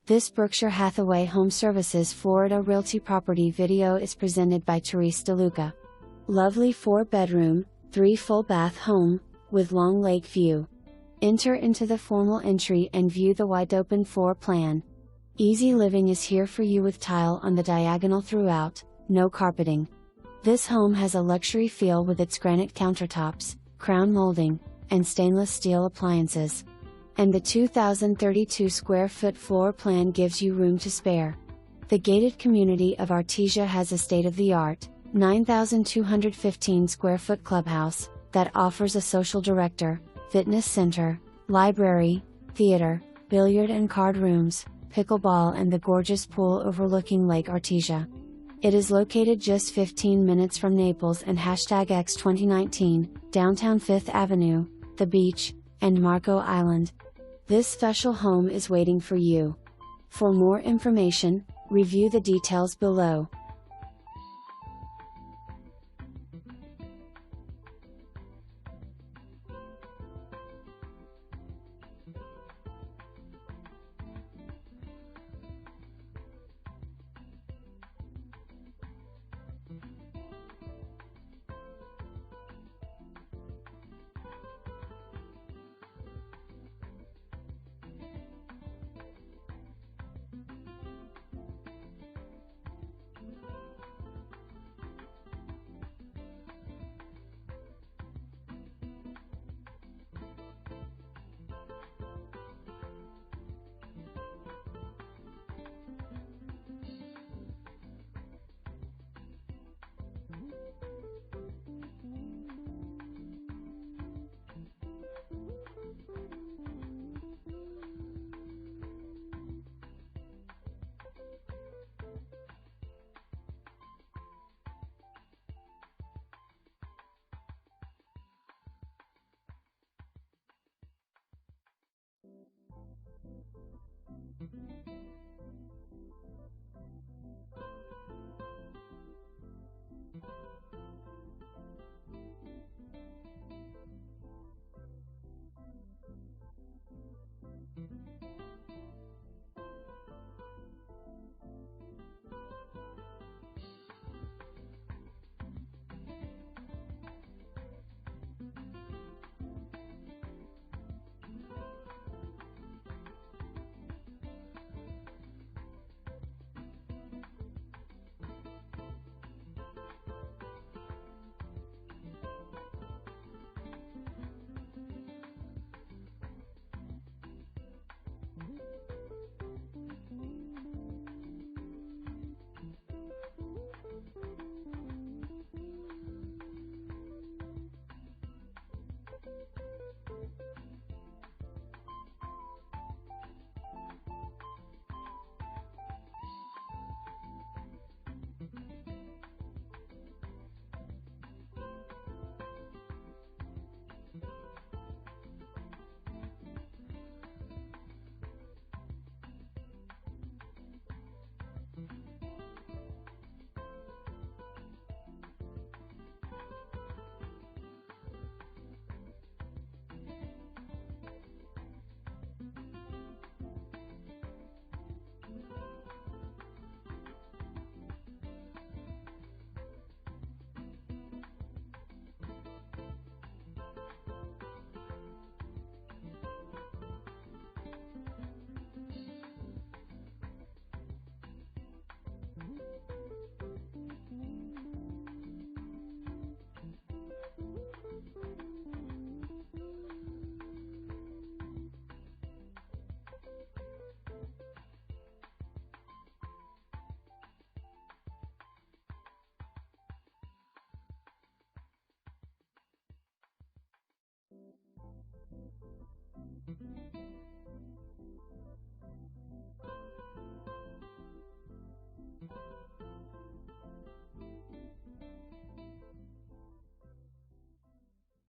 This Berkshire Hathaway HomeServices Florida Realty property video is presented by Therese DeLuca. Lovely 4-bedroom, 3 full-bath home, with long lake view. Enter into the formal entry and view the wide-open floor plan. Easy living is here for you with tile on the diagonal throughout, no carpeting. This home has a luxury feel with its granite countertops, crown molding, and stainless steel appliances. And the 2,032 square foot floor plan gives you room to spare. The gated community of Artesia has a state-of-the-art, 9,215 square foot clubhouse, that offers a social director, fitness center, library, theater, billiard and card rooms, pickleball and the gorgeous pool overlooking Lake Artesia. It is located just 15 minutes from Naples and #X 2019, downtown 5th Avenue, the beach, and Marco Island. This special home is waiting for you. For more information, review the details below.